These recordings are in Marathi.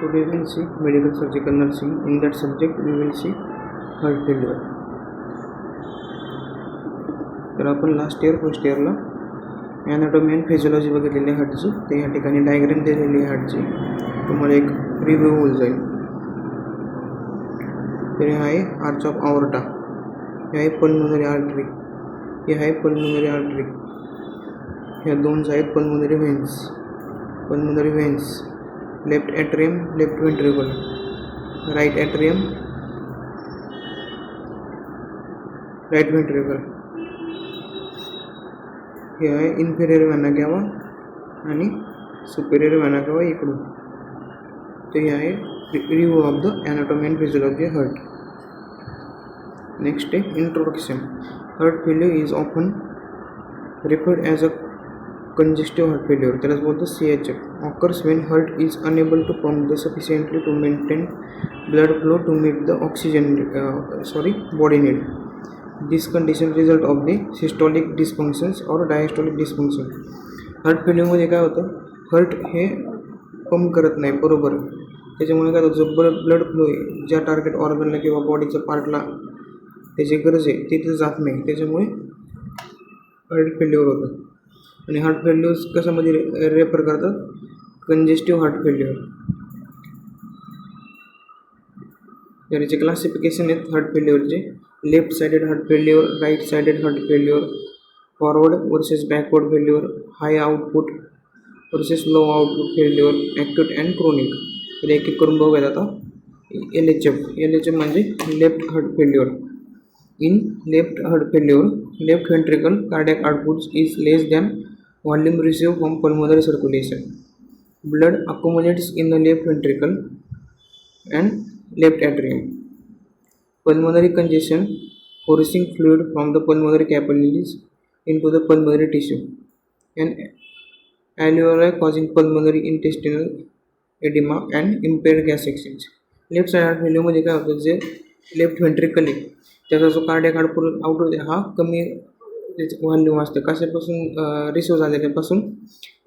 Today we will see medical surgical nursing. In that subject we will see heart failure. तर आपण लास्ट इयर फर्स्ट इयरला ॲनाटॉमी अँड फिजिओलॉजी बघितलेली आहे हार्टची. ते या ठिकाणी डायग्राम दिलेली आहे हार्टची. तुम्हाला एक रिव्ह्यू होऊन जाईल. तर हे आहे आर्च ऑफ आवर्टा, हे आहे पल्मोनरी आर्टरी, हे आहे पल्मोनरी आर्टरी. ह्या दोन आहेत pulmonary veins. Left atrium, left ventricle, right atrium, right ventricle. हे आहे इन्फेरियर व्हेना कावा आणि सुपेरियर व्हेना कावा इकडून. तर हे आहे review of the anatomy and physiology heart. Next आहे introduction. Heart failure is often referred as a congestive heart failure, that is called the CHF, occurs when heart is unable to pump sufficiently to maintain blood flow to meet the body need. This condition result of the systolic dysfunctions or diastolic dysfunction. Heart फेल्युअरमध्ये काय होतं, हार्ट हे पंप करत नाही बरोबर. त्याच्यामुळे काय होतं, जो ब्लड फ्लो आहे ज्या टार्गेट ऑर्गनला किंवा बॉडीच्या पार्टला त्याची गरज आहे तिथे जात नाही. त्याच्यामुळे हार्ट फेल्युअर होतं. आणि हार्ट फेल्युअर्स कशामध्ये रेफर करतात, कंजेस्टिव्ह हार्ट फेल्युअर. याचे क्लासिफिकेशन आहेत हार्ट फेल्युअरचे. Left sided heart failure, right sided heart failure, forward versus backward failure, high output versus low output failure, acute and chronic. तर एक एक करून बघूयात आता. LHF म्हणजे left heart failure. In left heart failure, left ventricle cardiac output is less than volume received from pulmonary circulation. Blood accumulates in the left ventricle and left atrium. Pulmonary congestion, forcing fluid from the pulmonary capillaries into the pulmonary tissue, and alveoli causing pulmonary intestinal edema and impaired gas exchange. Left side heart फेल्युअरमध्ये काय होतं, जे लेफ्ट व्हेंट्रिकल आहे त्याचा जो कार्डियक आउटपुट हा कमी व्हॉल्यूम असतं. कशापासून, रिसिव्ह झालेल्यापासून,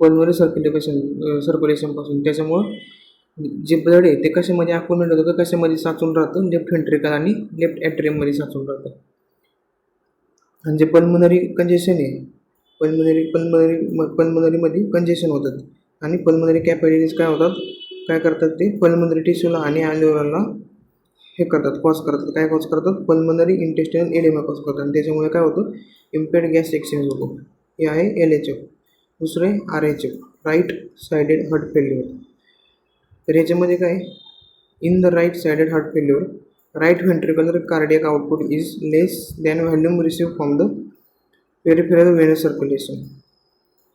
पल्मोनरी सर्क्युलेशनपासून. त्याच्यामुळं जे ब्लड आहे ते कशामध्ये अकोमोडेट होतं, कशामध्ये साचून राहतं, लेफ्ट व्हेंट्रिकल आणि लेफ्ट ॲट्रियममध्ये साचून राहतं. आणि जे पल्मोनरी कंजेशन आहे, पल्मोनरीमध्ये कंजेशन होतात. आणि पल्मोनरी कॅपिलरीज काय करतात, ते पल्मोनरी टिश्यूला आणि ॲल्व्हेओलला हे करतात, कॉज करतात, पल्मोनरी इंटेस्टिनल एडेमा कॉज करतात. आणि त्याच्यामुळे काय होतं, इम्पेअर्ड गॅस एक्सचेंज होतो. हे आहे LHF. दुसरे RHF, right sided heart failure. तर याच्यामध्ये काय, in the right sided heart failure, right ventricular cardiac output is less than volume receive from the peripheral venous circulation.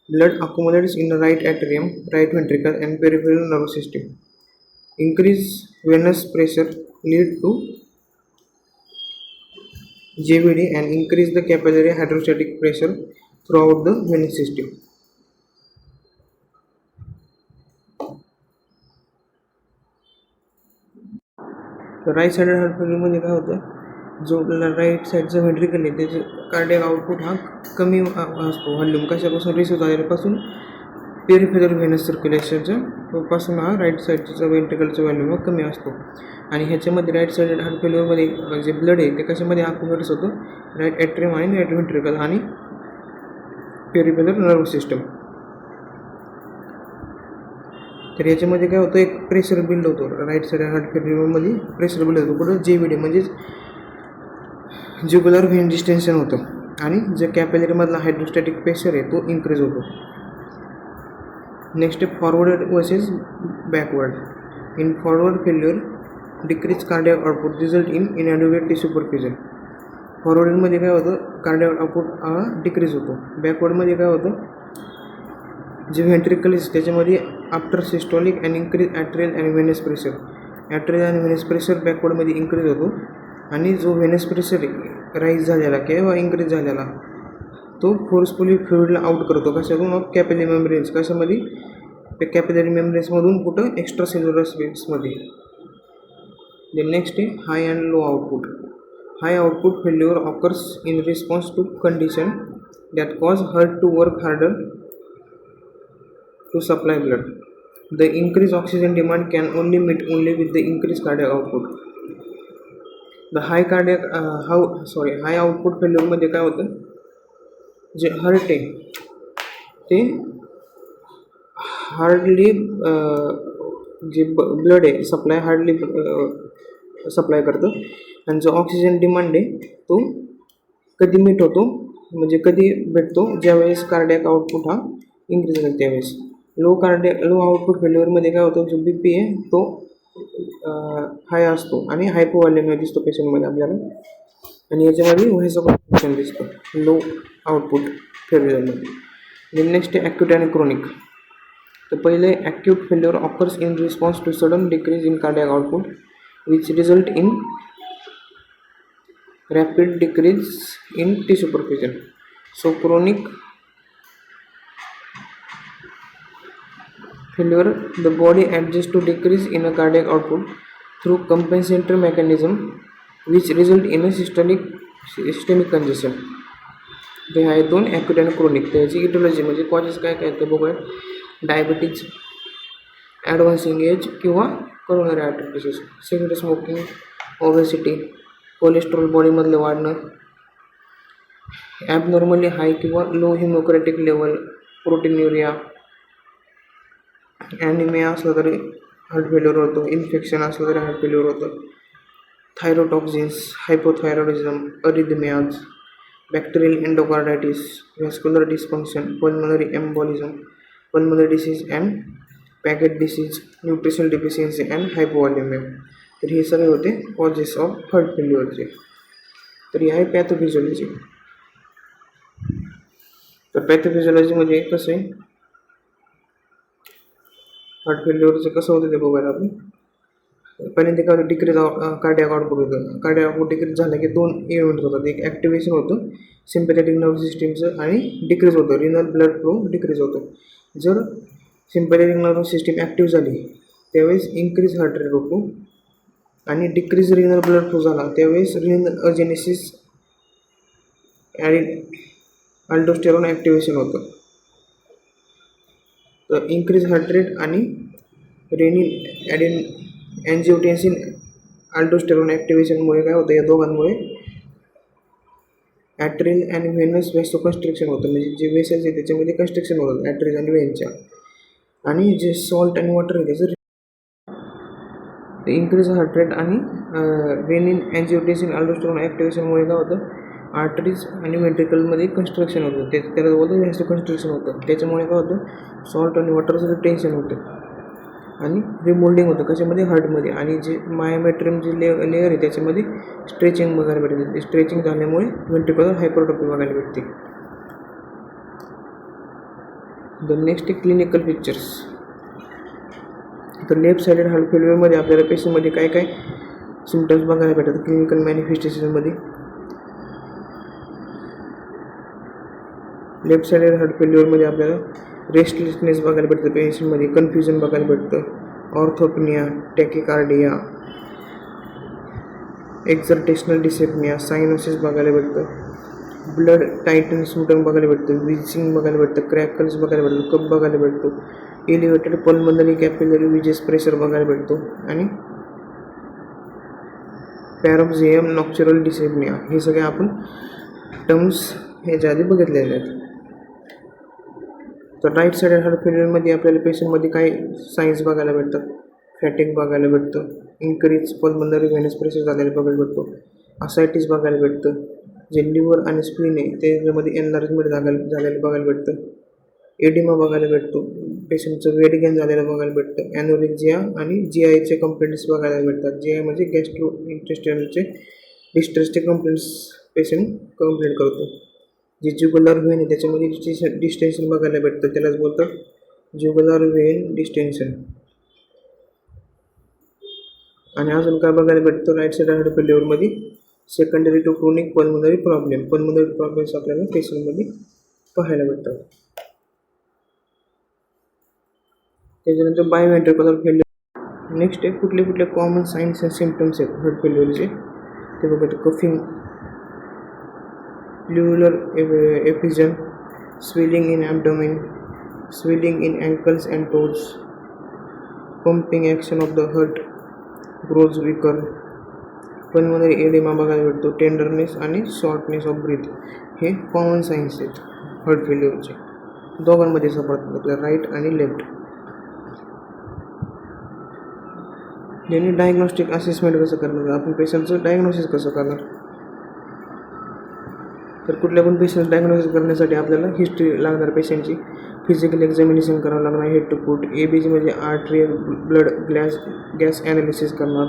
Blood accumulates in the right atrium, right ventricle and peripheral nervous system. Increased venous pressure lead to JVD and increase the capillary hydrostatic pressure throughout the venous system. तर राईट साइड हार्ट फेल्युअरमध्ये काय होतं, जो राईट साईडचा व्हेंट्रिकल आहे त्याचे कार्डियक आउटपुट हा कमी असतो व्हॉल्यूम. कशापासून, रिसिव्ह झालेल्यापासून, पेरिफेरल व्हेनस सर्क्युलेशनच्या पासून हा राईट साईडचा व्हेंट्रिकलचा व्हॉल्यूम कमी असतो. आणि ह्याच्यामध्ये राईट साइड हार्ट फेल्युअरमध्ये जे ब्लड आहे ते कशामध्ये अकोमोडेट्स होतं, राईट ॲट्रियम आणि राईट व्हेंट्रिकल आणि पेरिफेरल नर्व्हस सिस्टम. तर याच्यामध्ये काय होतं, एक प्रेशर बिल्ड होतो. राईट साइड हार्ट फेल्युअरमध्ये प्रेशर बिल्ड होतो. कुठं, JVD म्हणजेच ज्युगुलर व्हेन डिस्टेन्शन होतं. आणि जे कॅपिलरीमधला हायड्रोस्टॅटिक प्रेशर आहे तो इन्क्रीज होतो. Next forward versus backward. In forward failure decrease cardiac output result in inadequate tissue perfusion. फॉरवर्डमध्ये काय होतं, कार्डियक आउटपुट हा डिक्रीज होतो. बॅकवर्डमध्ये काय होतं, जे व्हेंट्रिकल आहे त्याच्यामध्ये after systolic and increase atrial and venous pressure. Atrial आणि व्हेनस प्रेशर बॅकवर्डमध्ये इन्क्रीज होतो. आणि जो व्हेनस प्रेशर राईज झालेला किंवा इन्क्रीज झालेला तो फोर्सफुली फ्लुइडला आउट करतो. कशातून, कॅपिलरी मेम्ब्रेन्स. कशामध्ये, कॅपिलरी मेम्ब्रेन्समधून कुठं, एक्स्ट्रा सेल्युलर स्पेसमध्ये. The next is high and low output. High output failure occurs in response to condition that cause heart to work harder to supply blood. The increased oxygen demand can only meet only with the increased cardiac output. The high output failure मध्ये काय होतं, जे हार्ट आहे ते हार्डली जे ब्लड आहे सप्लाय हार्डली सप्लाय करतं, आणि जो ऑक्सिजन डिमांड आहे तो कधी मीट होतो, म्हणजे कधी भेटतो, ज्यावेळेस कार्डियक आउटपुट हा इन्क्रीज होईल त्यावेळेस. लो आउटपुट फेल्युअरमध्ये काय होतं, जो BP आहे तो हाय असतो आणि हायपोव्हॉल्युमिक दिसतो पेशंटमध्ये आपल्याला, आणि याच्यामध्ये व्हायसोकन्स्ट्रिक्शन दिसतं लो आउटपुट फेल्युअरमध्ये. नेक्स्ट आहे ॲक्यूट आणि क्रोनिक. तर पहिले acute failure occurs in response to sudden decrease in cardiac output which result in rapid decrease in tissue perfusion. So chronic failure, the body adjusts to decrease in a cardiac output through compensatory mechanism which result in a systemic congestion. ते आहे दोन ॲक्यूट आणि क्रोनिक. त्याची इटिओलॉजी म्हणजे कॉजेस काय काय ते बघूया. डायबिटीज, ॲडव्हान्सिंग एज किंवा coronary artery disease, cigarette smoking, obesity, cholesterol बॉडीमधलं वाढणं, ॲबनॉर्मली हाय किंवा low haematocritic level, proteinuria, anaemia असलं तरी हार्ट फेल्युअर होतो, इन्फेक्शन असलं तरी हार्ट फेल्युअर होतं, thyrotoxins, hypothyroidism, arrhythmias, bacterial endocarditis, vascular dysfunction, pulmonary embolism, pulmonary disease and Paget disease, nutritional deficiency and hypovolaemia. तर हे सगळे होते कॉजेस ऑफ हार्ट फेल्युअरचे. तर हे आहे पॅथोफिजिओलॉजी. तर पॅथोफिजिओलॉजीमध्ये कसं आहे, हार्ट फेल्युअरचं कसं होतं ते बघायला आपण. पहिल्यांदा काय होतं, डिक्रीज कार्डियक आउटपुट होतं. कार्डियक आउटपुट डिक्रीज झालं की दोन इव्हेंट होतात, एक ॲक्टिवेशन होतं सिम्पॅथेटिक नर्व्ह सिस्टीमचं आणि डिक्रीज होतं रिनल ब्लड फ्लो डिक्रीज होतो. जर सिम्पॅथेटिक नर्व्ह सिस्टीम ॲक्टिव्ह झाली त्यावेळेस इन्क्रीज हार्ट रेट होतो, आणि डिक्रीज रिनल ब्लड फ्लो झाला त्यावेळेस रिनल अजेनेसिस आणि अल्डोस्टेरॉन ॲक्टिवेशन होतं. तर इन्क्रीज हार्ट रेट आणि रेनिन अँजिओटेन्सिन अल्डोस्टेरॉन ॲक्टिवेशनमुळे काय होतं, या दोघांमुळे ॲट्रिल आणि व्हेनस व्हॅसोकन्स्ट्रिक्शन होतं, म्हणजे जे वेसल्स आहे त्याच्यामध्ये कन्स्ट्रिक्शन होतं ॲट्रिल आणि व्हेनच्या, आणि जे सॉल्ट आणि वॉटर आहे त्याचं इन्क्रीज हार्ट रेट आणि रेनिन अँजिओटेन्सिन अल्डोस्टेरॉन ॲक्टिवेशनमुळे काय होतं, आर्टरीज आणि व्हेंट्रिकलमध्ये कन्स्ट्रक्शन होतं, त्याला बोलतं व्हॅसोकन्स्ट्रिक्शन होतं. त्याच्यामुळे काय होतं, सॉल्ट आणि वॉटरचं रिटेन्शन होतं आणि रिमोल्डिंग होतं कशामध्ये, हार्टमध्ये, आणि जे मायोमेट्रियम जे लेअर आहे त्याच्यामध्ये स्ट्रेचिंग बघायला भेटते. ते स्ट्रेचिंग झाल्यामुळे व्हेंट्रिक्युलर हायपरट्रोफी बघायला भेटते. The next clinical pictures. तर लेफ्ट साइडेड हार्ट फेल्युअरमध्ये आपल्याला पेशंटमध्ये काय काय सिम्पटम्स बघायला भेटतात क्लिनिकल मॅनिफेस्टेशनमध्ये. लेफ्ट साइडेड हार्ट फेल्युअरमध्ये आपल्याला रेस्टलेसनेस बघायला भेटतं पेशंटमध्ये, कन्फ्युजन बघायला भेटतं, ऑर्थोपनिया, टॅकिकार्डिया, एक्झर्टेशनल डिसेप्निया, सायनोसिस बघायला भेटतं, ब्लड टायटन सिम्पटम बघायला भेटतं, विचिंग बघायला भेटतं, क्रॅकल्स बघायला भेटतं, कप बघायला भेटतो, elevated pulmonary capillary wages pressure बघायला भेटतो, आणि पॅरोक्झियम नॉक्च्युरल डिसेप्निया. हे सगळे आपण टर्म्स ह्याच्या आधी बघितलेले आहेत. तर राईट साइड हार्ट फेल्युअरमध्ये आपल्याला पेशंटमध्ये काही साईन्स बघायला भेटतात, फॅटिक बघायला भेटतं, इन्क्रीज पल्मनरी व्हेनस प्रेशर झालेलं बघायला भेटतो, असायटिस बघायला भेटतं, जे लिव्हर आणि स्प्लीन आहे त्याच्यामध्ये एनलार्जमेंट झालेलं बघायला भेटतं, एडिमा बघायला भेटतो, पेशंटचं वेट गेन झालेलं बघायला भेटतं, ॲनोरेक्झिया आणि GIचे कंप्लेंट्स बघायला भेटतात. GI म्हणजे गॅस्ट्रो इंटेस्टायनलचे डिस्ट्रेसचे कंप्लेंट्स पेशंट कंप्लेंट करतो. जे ज्युगुलार व्हेन आहे त्याच्यामध्ये डिस्टेन्शन बघायला भेटतं, त्यालाच बोलतात ज्युगुलार व्हेन डिस्टेन्शन. आणि अजून काय बघायला भेटतं राईट साइड हार्ट फेल्युअरमध्ये, secondary to chronic pulmonary problems आपल्याला पेशंटमध्ये पाहायला भेटतात. त्याच्यानंतर बायोव्हेंट्रिक्युलर फेल्युअर. नेक्स्ट आहे कुठले कॉमन साईन्स अँड सिम्पटम्स आहेत हार्ट फेल्युअरचे ते बघतो. Coughing, pleural effusion, swelling in abdomen, swelling in ankles and toes, pumping action of the heart grows weaker. Pulmonary oedema बघायला भेटतो. टेंडरनेस आणि शॉर्टनेस ऑफ ब्रीथ हे कॉमन सायन्स आहेत हार्ट फेल्युअरचे. दोघांमध्ये सापडतात आपल्याला, राईट आणि लेफ्ट. यांनी डायग्नोस्टिक असेसमेंट कसं करणार, आपण पेशंटचं डायग्नोसिस कसं करणार. तर कुठल्या पण पेशंट डायग्नोसिस करण्यासाठी आपल्याला हिस्ट्री लागणार, पेशंटची फिजिकल एक्झामिनेशन करावं लागणार, हेड टू फूट. ABG म्हणजे आर्टरियल ब्लड गॅस ॲनालिसिस करणार,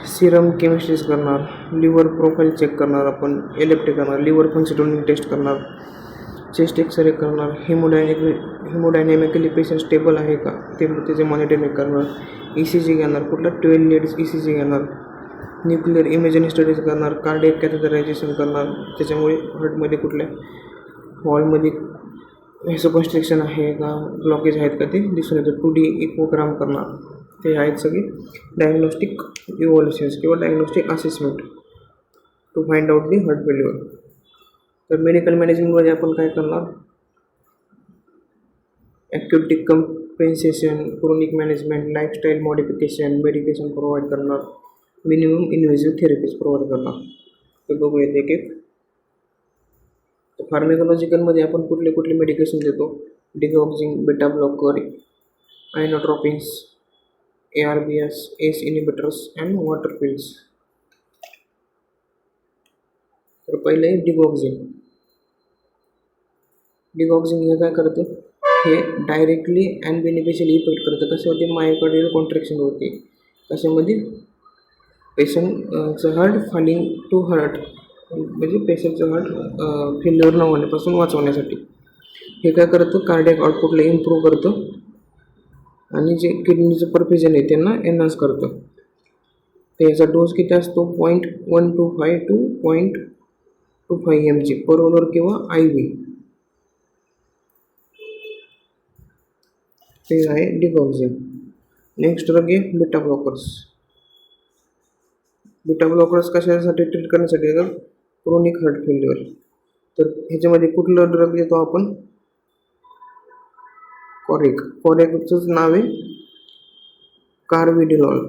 सिरम केमिस्ट्रीज करणार, लिव्हर प्रोफाईल चेक करणार, आपण LFT करणार, लिव्हर फंक्शनिंग टेस्ट करणार, चेस्ट एक्सरे करणार, हिमोडायनॅमिकली पेशंट स्टेबल आहे का ते त्याचे मॉनिटरिंग करणार, ECG घेणार, कुठला 12 लीड्स ECG घेणार, न्यूक्लिअर इमेजिंग स्टडीज करणार, कार्डियक कॅथेटरायझेशन करणार, त्याच्यामुळे हार्टमध्ये कुठल्या वॉलमध्ये व्हॅसोकन्स्ट्रिक्शन आहे का, ब्लॉकेज आहेत का ते दिसून येतं. 2D इकोग्राम करणार. ते आहेत सगळे डायग्नोस्टिक इव्हॉल्युशन्स किंवा diagnostic assessment to find out the heart failure. तर मेडिकल मॅनेजमेंटमध्ये आपण काय करणार, acute compensation, chronic management, lifestyle modification, medication provide करणार, मिनिमम इन्व्हेजिव्ह थेरपीज प्रोव्हाइड करणार. तर बघूयात एक एक. तर फार्मेकोलॉजिकलमध्ये आपण कुठले कुठले मेडिकेशन देतो, digoxin, beta blocker, inotropins, ARBs, ACE inhibitors and water pills. तर पहिले आहे डिगॉक्झिन. डिगॉक्झिन हे काय करतं, हे डायरेक्टली अँड बेनिफिशियली इफेक्ट करतं. कशावरती, मायोकार्डियल कॉन्ट्रॅक्शन होते. कशामध्ये, पेशंटचं हार्ट फॉलिंग टू हार्ट, म्हणजे पेशंटचं हार्ट फेल्युअर न होण्यापासून वाचवण्यासाठी. हे काय करतं, कार्डियक आउटपुटला इम्प्रूव्ह करतं आणि जे किडनीचं परफ्युजन आहे त्यांना एनहान्स करतं. तर याचा डोस किती असतो, 0.125 to 0.25 mg पर ओलर किंवा IV. ते आहे डिगॉक्झिन. नेक्स्ट ड्रग आहे बेटा ब्लॉकर्स. बेटा ब्लॉकर्स कशासाठी ट्रीट करण्यासाठी, तर क्रोनिक हार्ट फेल्युअर. तर ह्याच्यामध्ये कुठलं ड्रग देतो आपण, कॉरेकचंच नाव आहे कार्विडिलॉल.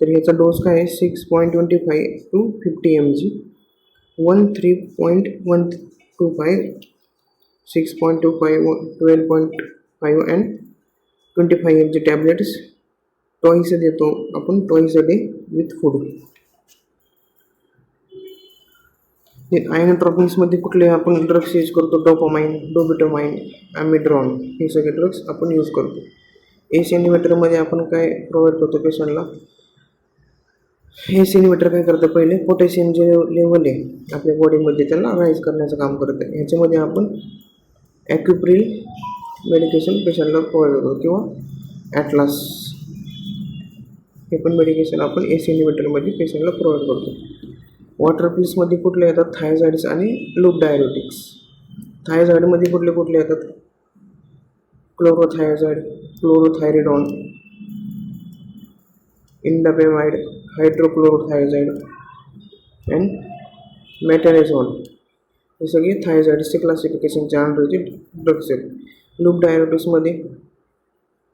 तर ह्याचा डोस काय आहे, 6.25 to 50 mg, 13.125, 6.25, 12.5 अँड 25 mg टॅब्लेट्स टॉईस देतो आपण, twice a day with food. आयनोट्रोपिन्समध्ये कुठले आपण ड्रग्स यूज करतो, डोपामाइन, डोबिटोमाइन, ॲमिड्रॉन, हे सगळे ड्रग्स आपण यूज करतो. ACE इनिबिटरमध्ये आपण काय प्रोव्हाइड करतो पेशंटला, ACE इनिबिटर काय करतं, पहिले पोटॅशियम जे लेवल आहे आपल्या बॉडीमध्ये त्याला राईज करण्याचं काम करतं. ह्याच्यामध्ये आपण ॲक्युप्रिल मेडिकेशन पेशंटला प्रोव्हाइड करतो किंवा ॲटलास, हे पण मेडिकेशन आपण ACE इनिबिटरमध्ये पेशंटला प्रोव्हाइड करतो. वॉटर पिल्समध्ये कुठले येतात, थायझाइड्स आणि लूप डायरेटिक्स. थायझाइडमध्ये कुठले कुठले येतात, क्लोरोथायझाइड, क्लोरोथायरिडॉन, इंडापेमाइड, हायड्रोक्लोरोथायझाइड अँड मेटॅनेझॉल. हे सगळे थायझाइड्सचे क्लासिफिकेशनच्या अंडरचे ड्रग्स आहेत. लूप डायरेटिक्समध्ये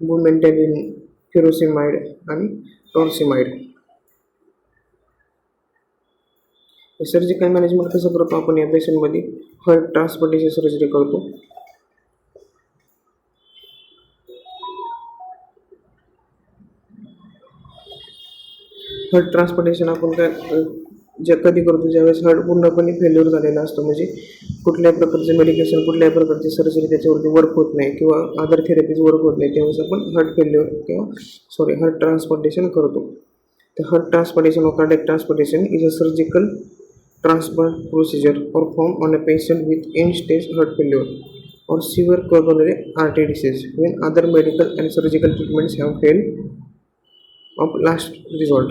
बुमेंटॅलिन, फ्युरोसिमाइड आणि टॉर्सिमाइड. सर्जिकल मॅनेजमेंट कसं करतो आपण या पेशंटमध्ये, हार्ट ट्रान्सप्लांटेशन सर्जरी करतो. हार्ट ट्रान्सप्लांटेशन आपण काय जे कधी करतो, ज्यावेळेस हार्ट पूर्णपणे फेल्युअर झालेला असतो, म्हणजे कुठल्याही प्रकारचे मेडिकेशन, कुठल्याही प्रकारची सर्जरी त्याच्यावरती वर्क होत नाही किंवा अदर थेरपीज वर्क होत नाही, त्यावेळेस आपण हार्ट ट्रान्सप्लांटेशन करतो. तर heart transplantation or cardiac transplantation is a surgical transplant procedure performed on a patient with end-stage heart failure or severe coronary artery disease when other medical and surgical treatments have failed of last resort.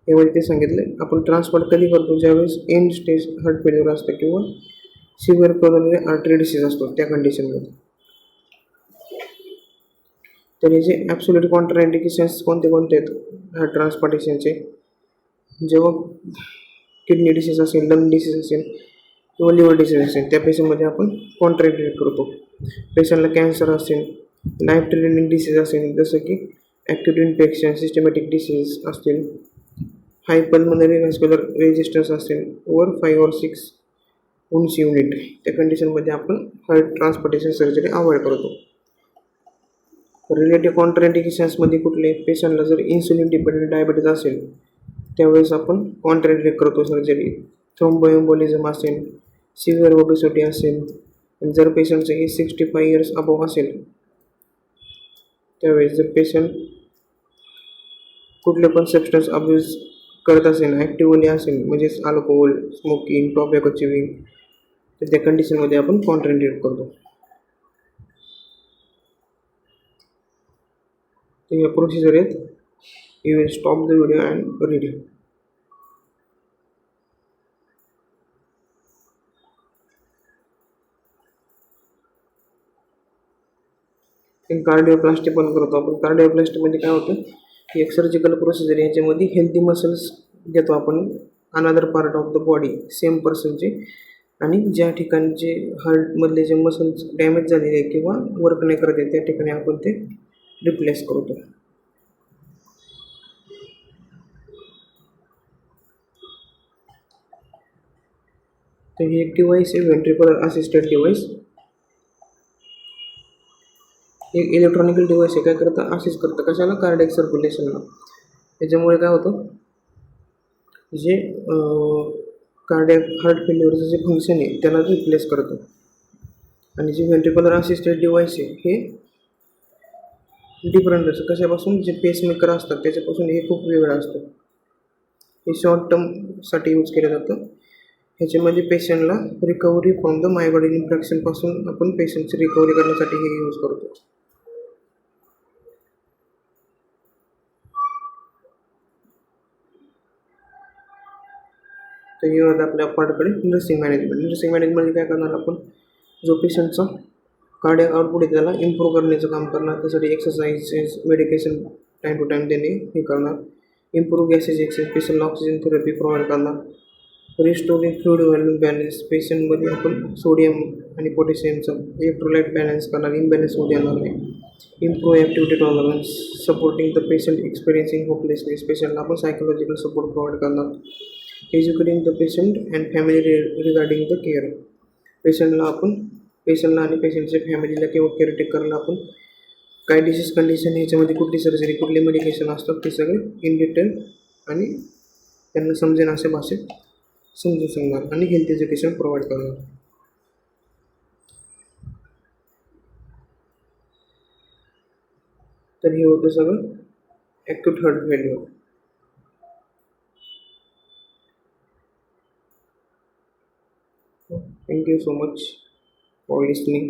यामध्ये ते सांगितलं, आपण ट्रान्सप्लांट कधी करतो, ज्यावेळेस एंड स्टेज हार्ट फेल्युअर असतं किंवा सिव्हिअर कोरोनरी आर्टरी डिसीज असतो त्या कंडिशनमध्ये. तर याचे ॲब्सोल्यूट कॉन्ट्राइंडिकेशन्स कोणते कोणते आहेत हार्ट ट्रान्सप्लांटेशनचे, जेव्हा किडनी डिसीज असेल, लंग डिसीज असेल किंवा लिव्हर डिसीज असेल, त्या पेशंटमध्ये आपण कॉन्ट्राइंडिकेट करतो. पेशंटला कॅन्सर असेल, लाईफ थ्रेटनिंग डिसीज असेल जसं की ॲक्यूट इन्फेक्शन, सिस्टमॅटिक डिसीज असतील, हाय पल्मनरी व्हॅस्क्युलर रेजिस्टन्स असेल, ओव्हर 5 or 6 उंची युनिट, त्या कंडिशनमध्ये आपण हार्ट ट्रान्सप्लांटेशन सर्जरी अवॉइड करतो. रिलेटिव्ह कॉन्ट्राइंडिकेशन्समध्ये कुठले पेशंटला जर इन्सुलिन डिपेंडंट डायबिटीज असेल त्यावेळेस आपण कॉन्ट्राइंडिकेट करतो सर्जरी. थ्रोम्बोएम्बोलिझम असेल, सिव्हिअर ओबेसिटी असेल, आणि जर पेशंटचं एज 65 इयर्स अबव असेल त्यावेळेस जर पेशंट कुठले पण सबस्टन्स अब्यूज करत असेल, ॲक्टिव्हली असेल म्हणजेच अल्कोहोल, स्मोकिंग, टॉबॅको चिविंग, तर त्या कंडिशनमध्ये आपण कॉन्ट्राइंडिकेट करतो. तर या प्रोसिजर आहेत. You will stop the video and read. Cardioplasty पण करतो आपण. कार्डिओप्लास्टीमध्ये काय होतं की एक सर्जिकल प्रोसिजर, याच्यामध्ये हेल्दी मसल्स घेतो आपण another part of the body same पर्सनचे, आणि ज्या ठिकाणी जे हार्टमधले जे मसल्स डॅमेज झालेले आहे किंवा वर्क नाही करत आहे त्या ठिकाणी आपण ते रिप्लेस करतो. तर हे एक डिव्हाइस आहे, व्हेंट्रिक्युलर असिस्टेड डिव्हाइस. एक इलेक्ट्रॉनिकल डिव्हाइस आहे. काय करतं, असिस्ट करतं कशाला, कार्डियक सर्क्युलेशनला. त्याच्यामुळे काय होतं, जे कार्डियक हार्ट फेल्युअरचं जे फंक्शन आहे त्याला रिप्लेस करतं. आणि जे व्हेंट्रिक्युलर असिस्टेड डिव्हाइस आहे हे डिफरंट असतं. कशापासून, जे पेसमेकर असतात त्याच्यापासून हे खूप वेगळं असतं. हे शॉर्ट टर्मसाठी यूज केलं जातं. ह्याच्यामध्ये पेशंटला रिकव्हरी फ्रॉम द मायोकार्डियल इन्फेक्शनपासून आपण पेशंटची रिकव्हरी करण्यासाठी हे यूज करतो. तर हे होतं आपल्या पार्टकडे नर्सिंग मॅनेजमेंट. नर्सिंग मॅनेजमेंट काय करणार आपण, जो पेशंटचा कार्डियक आउटपुट आहे त्याला इम्प्रूव्ह करण्याचं काम करणार. त्यासाठी exercises, medication time to time देणे हे करणार. इम्प्रूव्ह गॅसेज एक्सेस, पेशंटला ऑक्सिजन थेरपी प्रोव्हाइड करणार. रिस्टोरिंग फ्लुइड व्हॉल्यूम बॅलन्स, पेशंटमध्ये आपण सोडियम आणि पोटॅशियमचा इलेक्ट्रोलाइट बॅलन्स करणार, इम्बॅलन्स होऊ देणार नाही. Improve activity tolerance, supporting the patient experiencing hopelessness, पेशंटला आपण सायकोलॉजिकल सपोर्ट प्रोव्हाइड करणार. Educating the patient and family regarding the care, पेशंटला आणि पेशंटच्या फॅमिलीला किंवा केअरटेकरला आपण काय डिसीज कंडिशन, ह्याच्यामध्ये कुठली सर्जरी, कुठले मेडिकेशन असतात ते सगळे इन डिटेल आणि त्यांना समजेन अशा भाषेत समजून सांगणार आणि हेल्थ एज्युकेशन प्रोव्हाइड करणार. तर हे होतं सगळं acute heart failure. Thank you so much for listening.